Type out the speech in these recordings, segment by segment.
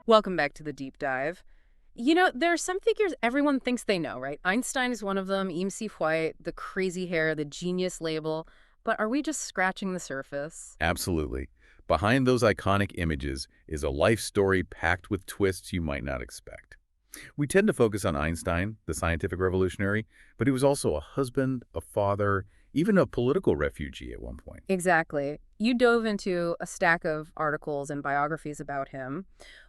Welcome back to the deep dive. There are some figures everyone thinks they know, right? Einstein is one of them, MC White, the crazy hair, the genius label. But are we just scratching the surface? Absolutely. Behind those iconic images is a life story packed with twists you might not expect. We tend to focus on Einstein, the scientific revolutionary, but he was also a husband, a father, even a political refugee at one point. Exactly. You dove into a stack of articles and biographies about him.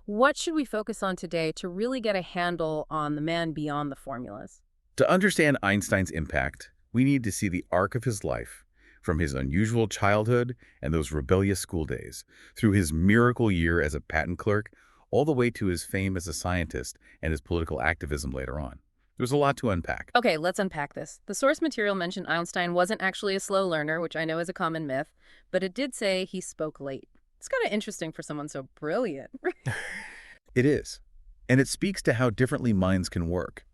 What should we focus on today to really get a handle on the man beyond the formulas? To understand Einstein's impact, we need to see the arc of his life, from his unusual childhood and those rebellious school days, through his miracle year as a patent clerk, all the way to his fame as a scientist and his political activism later on. There's a lot to unpack. Okay, let's unpack this. The source material mentioned Einstein wasn't actually a slow learner, which I know is a common myth, but it did say he spoke late. It's kind of interesting for someone so brilliant. It is, and it speaks to how differently minds can work.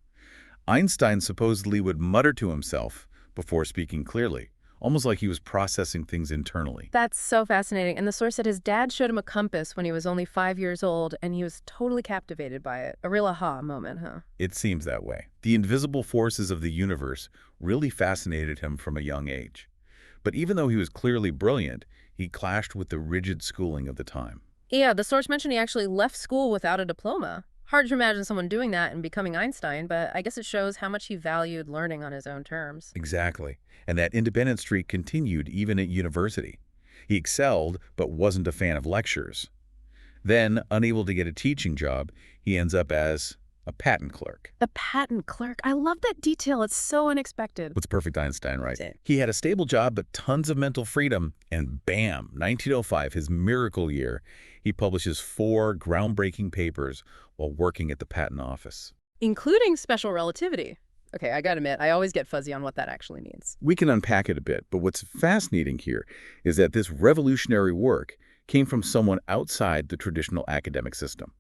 Einstein supposedly would mutter to himself before speaking clearly, almost like he was processing things internally. That's so fascinating. And the source said his dad showed him a compass when he was only 5 years old, and he was totally captivated by it. A real aha moment, huh? It seems that way. The invisible forces of the universe really fascinated him from a young age. But even though he was clearly brilliant, he clashed with the rigid schooling of the time. Yeah, the source mentioned he actually left school without a diploma. Hard to imagine someone doing that and becoming Einstein, but I guess it shows how much he valued learning on his own terms. Exactly. And that independent streak continued even at university. He excelled, but wasn't a fan of lectures. Then, unable to get a teaching job, he ends up as a patent clerk. The patent clerk. I love that detail. It's so unexpected. What's perfect Einstein, right? That's it. He had a stable job, but tons of mental freedom. And bam, 1905, his miracle year, he publishes 4 groundbreaking papers while working at the patent office. Including special relativity. Okay, I gotta admit, I always get fuzzy on what that actually means. We can unpack it a bit, but what's fascinating here is that this revolutionary work came from someone outside the traditional academic system.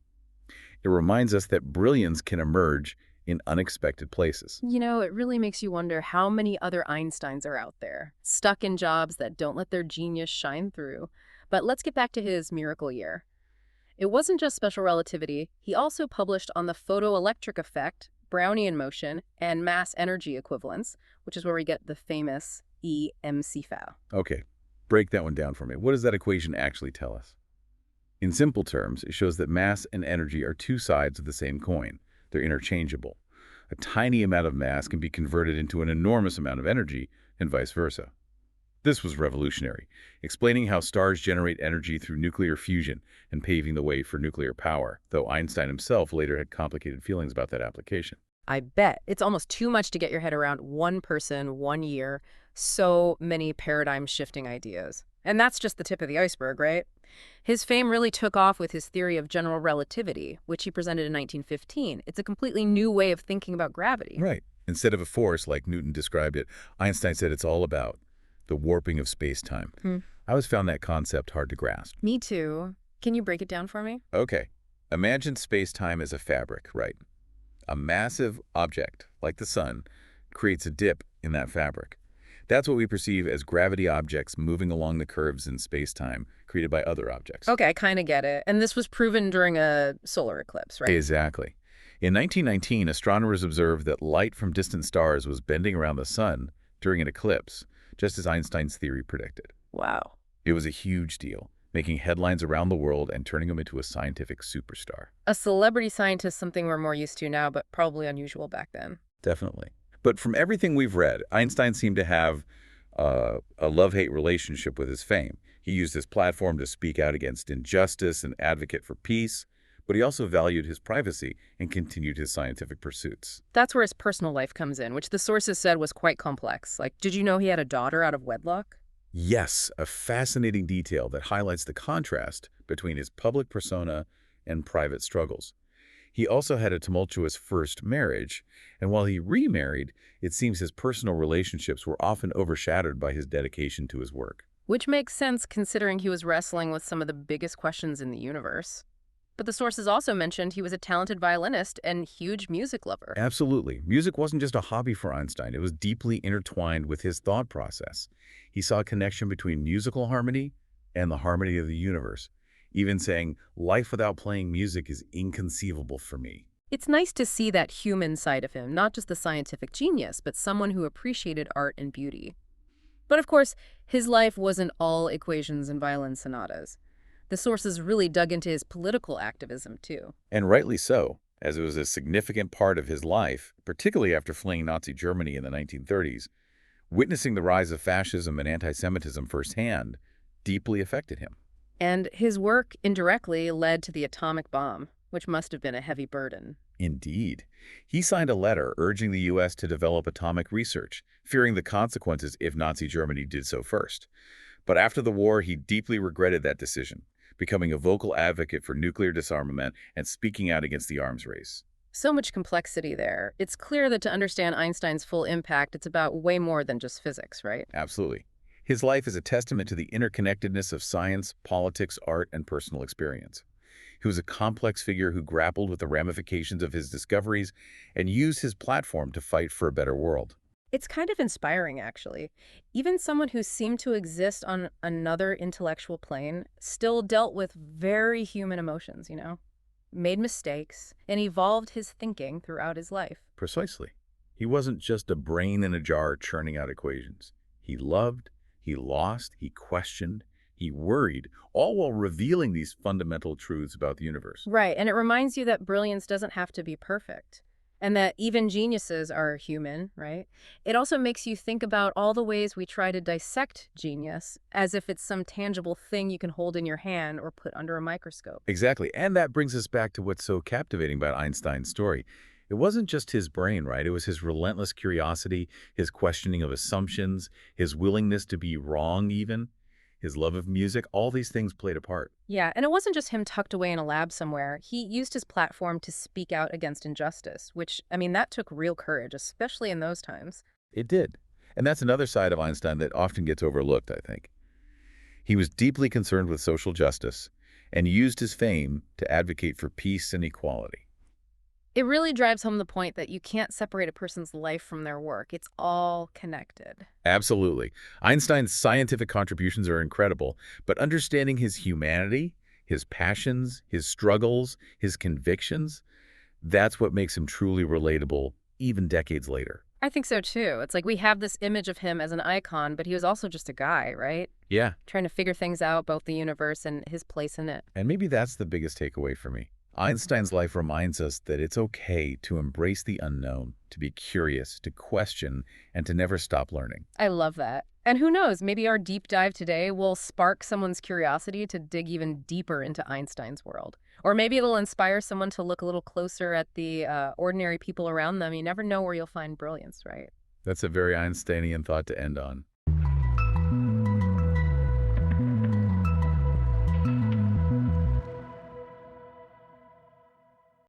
It reminds us that brilliance can emerge in unexpected places. It really makes you wonder how many other Einsteins are out there, stuck in jobs that don't let their genius shine through. But let's get back to his miracle year. It wasn't just special relativity. He also published on the photoelectric effect, Brownian motion, and mass energy equivalence, which is where we get the famous EMC-FAO. Okay, break that one down for me. What does that equation actually tell us? In simple terms, it shows that mass and energy are 2 sides of the same coin. They're interchangeable. A tiny amount of mass can be converted into an enormous amount of energy, and vice versa. This was revolutionary, explaining how stars generate energy through nuclear fusion and paving the way for nuclear power, though Einstein himself later had complicated feelings about that application. I bet. It's almost too much to get your head around one person, one year, so many paradigm-shifting ideas. And that's just the tip of the iceberg, right? His fame really took off with his theory of general relativity, which he presented in 1915. It's a completely new way of thinking about gravity. Right. Instead of a force like Newton described it, Einstein said it's all about the warping of space-time. I always found that concept hard to grasp. Me too. Can you break it down for me? Okay, imagine space-time as a fabric, right? A massive object, like the sun, creates a dip in that fabric. That's what we perceive as gravity objects moving along the curves in space-time created by other objects. Okay, I kind of get it. And this was proven during a solar eclipse, right? Exactly. In 1919, astronomers observed that light from distant stars was bending around the sun during an eclipse, just as Einstein's theory predicted. Wow. It was a huge deal, making headlines around the world and turning him into a scientific superstar. A celebrity scientist, something we're more used to now, but probably unusual back then. Definitely. But from everything we've read, Einstein seemed to have a love-hate relationship with his fame. He used his platform to speak out against injustice and advocate for peace, but he also valued his privacy and continued his scientific pursuits. That's where his personal life comes in, which the sources said was quite complex. Like, did you know he had a daughter out of wedlock? Yes, a fascinating detail that highlights the contrast between his public persona and private struggles. He also had a tumultuous first marriage, and while he remarried, it seems his personal relationships were often overshadowed by his dedication to his work. Which makes sense considering he was wrestling with some of the biggest questions in the universe. But the sources also mentioned he was a talented violinist and huge music lover. Absolutely. Music wasn't just a hobby for Einstein. It was deeply intertwined with his thought process. He saw a connection between musical harmony and the harmony of the universe. even saying, "Life without playing music is inconceivable for me." It's nice to see that human side of him, not just the scientific genius, but someone who appreciated art and beauty. But of course, his life wasn't all equations and violin sonatas. The sources really dug into his political activism, too. And rightly so, as it was a significant part of his life, particularly after fleeing Nazi Germany in the 1930s. Witnessing the rise of fascism and anti-Semitism firsthand deeply affected him. And his work indirectly led to the atomic bomb, which must have been a heavy burden. Indeed. He signed a letter urging the U.S. to develop atomic research, fearing the consequences if Nazi Germany did so first. But after the war, he deeply regretted that decision, becoming a vocal advocate for nuclear disarmament and speaking out against the arms race. So much complexity there. It's clear that to understand Einstein's full impact, it's about way more than just physics, right? Absolutely. His life is a testament to the interconnectedness of science, politics, art, and personal experience. He was a complex figure who grappled with the ramifications of his discoveries and used his platform to fight for a better world. It's kind of inspiring, actually. Even someone who seemed to exist on another intellectual plane still dealt with very human emotions, made mistakes, and evolved his thinking throughout his life. Precisely. He wasn't just a brain in a jar churning out equations. He loved, he lost, he questioned, he worried, all while revealing these fundamental truths about the universe. Right, and it reminds you that brilliance doesn't have to be perfect, and that even geniuses are human, right? It also makes you think about all the ways we try to dissect genius as if it's some tangible thing you can hold in your hand or put under a microscope. Exactly. And that brings us back to what's so captivating about Einstein's story. It wasn't just his brain, right? It was his relentless curiosity, his questioning of assumptions, his willingness to be wrong even, his love of music. All these things played a part. Yeah, and it wasn't just him tucked away in a lab somewhere. He used his platform to speak out against injustice, which, that took real courage, especially in those times. It did. And that's another side of Einstein that often gets overlooked, I think. He was deeply concerned with social justice and used his fame to advocate for peace and equality. It really drives home the point that you can't separate a person's life from their work. It's all connected. Absolutely. Einstein's scientific contributions are incredible, but understanding his humanity, his passions, his struggles, his convictions, that's what makes him truly relatable, even decades later. I think so too. It's like we have this image of him as an icon, but he was also just a guy, right? Yeah, Trying to figure things out about the universe and his place in it. and maybe that's the biggest takeaway for me. Einstein's life reminds us that it's okay to embrace the unknown, to be curious, to question, and to never stop learning. I love that. And who knows, maybe our deep dive today will spark someone's curiosity to dig even deeper into Einstein's world. Or maybe it'll inspire someone to look a little closer at the ordinary people around them. You never know where you'll find brilliance, right? That's a very Einsteinian thought to end on.